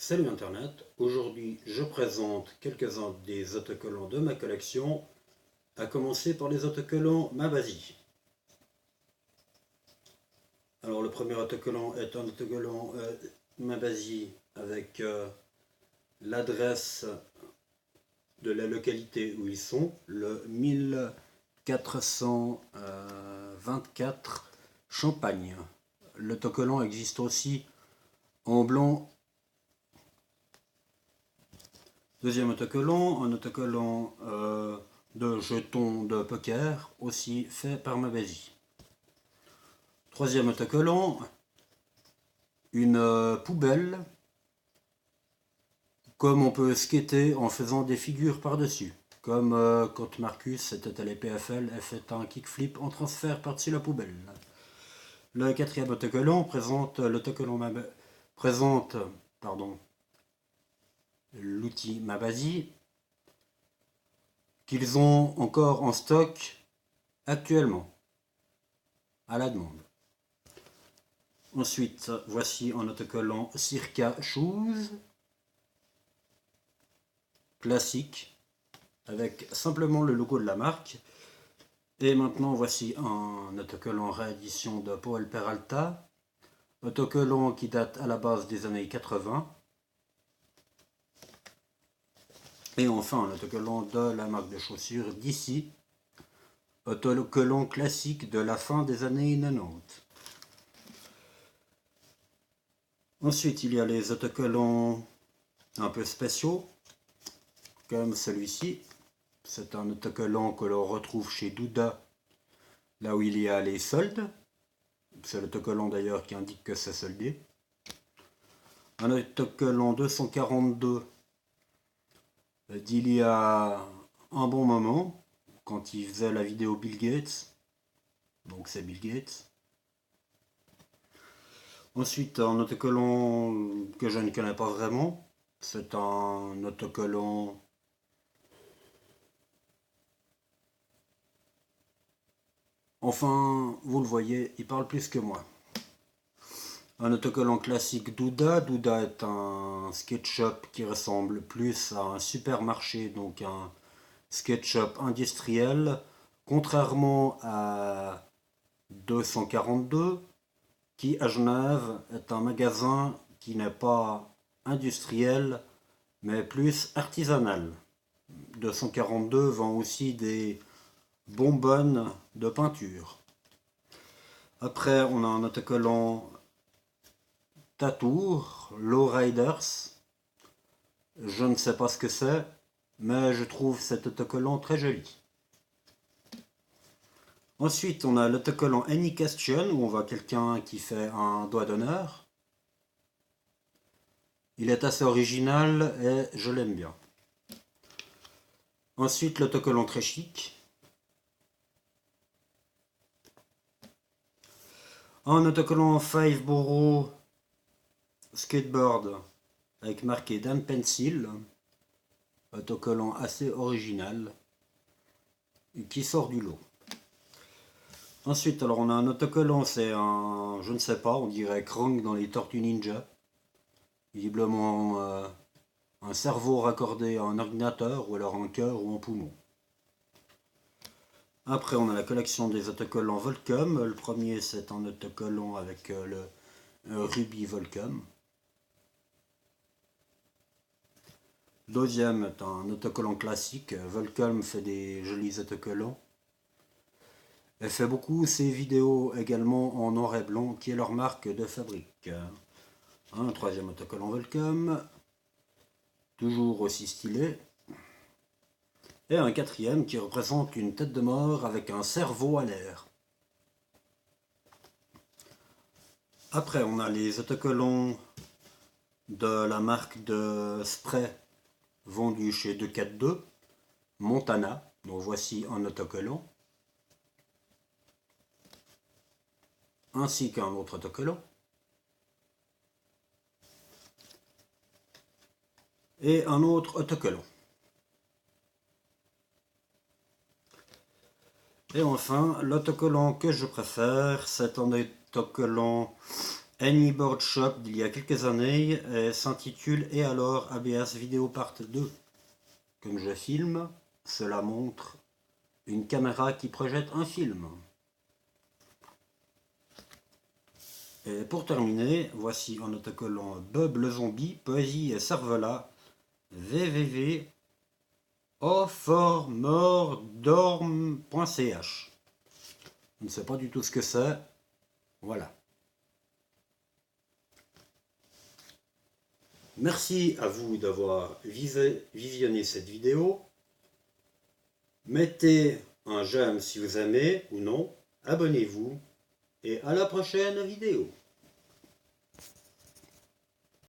Salut Internet, aujourd'hui je présente quelques-uns des autocollants de ma collection, à commencer par les autocollants Mabasi. Alors le premier autocollant est un autocollant Mabasi avec l'adresse de la localité où ils sont, le 1424 Champagne. L'autocollant existe aussi en blanc. Deuxième autocollant, un autocollant de jetons de poker, aussi fait par Mabasi. Troisième autocollant, une poubelle, comme on peut skater en faisant des figures par-dessus. Comme quand Marcus était à l'EPFL et fait un kickflip en transfert par-dessus la poubelle. Le quatrième autocollant présente l'outil Mabasi qu'ils ont encore en stock actuellement, à la demande. Ensuite, voici un autocollant Circa Shoes, classique, avec simplement le logo de la marque. Et maintenant, voici un autocollant réédition de Paul Peralta, autocollant qui date à la base des années 80. Et enfin, un autocollant de la marque de chaussures d'ici, autocollant classique de la fin des années 90. Ensuite, il y a les autocollants un peu spéciaux, comme celui-ci. C'est un autocollant que l'on retrouve chez Douda, là où il y a les soldes. C'est l'autocollant d'ailleurs qui indique que c'est soldé. Un autocollant 242 d'il y a un bon moment, quand il faisait la vidéo Bill Gates. Donc c'est Bill Gates. Ensuite, un autocollant que je ne connais pas vraiment. C'est un autocollant enfin, vous le voyez, il parle plus que moi. Un autocollant classique Douda. Douda est un SketchUp qui ressemble plus à un supermarché, donc un SketchUp industriel, contrairement à 242, qui à Genève est un magasin qui n'est pas industriel, mais plus artisanal. 242 vend aussi des bonbonnes de peinture. Après, on a un autocollant Tatour, Lowriders. Je ne sais pas ce que c'est, mais je trouve cet autocollant très joli. Ensuite, on a l'autocollant Any Question, où on voit quelqu'un qui fait un doigt d'honneur. Il est assez original et je l'aime bien. Ensuite, l'autocollant très chic. Un autocollant 5 Borough Skateboard avec marqué Dan Pencil. Autocollant assez original qui sort du lot. Ensuite, alors on a un autocollant, c'est un, je ne sais pas, on dirait Krang dans les Tortues Ninja. Visiblement un cerveau raccordé à un ordinateur, ou alors un cœur ou un poumon. Après, on a la collection des autocollants Volcom. Le premier, c'est un autocollant avec le Ruby Volcom. Le deuxième est un autocollant classique. Volcom fait des jolis autocollants. Elle fait beaucoup ses vidéos également en noir et blanc, qui est leur marque de fabrique. Un troisième autocollant Volcom, toujours aussi stylé. Et un quatrième qui représente une tête de mort avec un cerveau à l'air. Après, on a les autocollants de la marque de spray vendue chez 242, Montana. Donc voici un autocollant. Ainsi qu'un autre autocollant. Et un autre autocollant. Et enfin, l'autocollant que je préfère, c'est un autocollant AnyBoard Shop d'il y a quelques années s'intitule Et alors ABS Vidéo Part 2. Comme je filme, cela montre une caméra qui projette un film. Et pour terminer, voici en autocollant Bob le zombie, poésie et cervelas, www.oformordorm.ch. Je ne sais pas du tout ce que c'est. Voilà. Merci à vous d'avoir visionné cette vidéo. Mettez un j'aime si vous aimez ou non. Abonnez-vous et à la prochaine vidéo.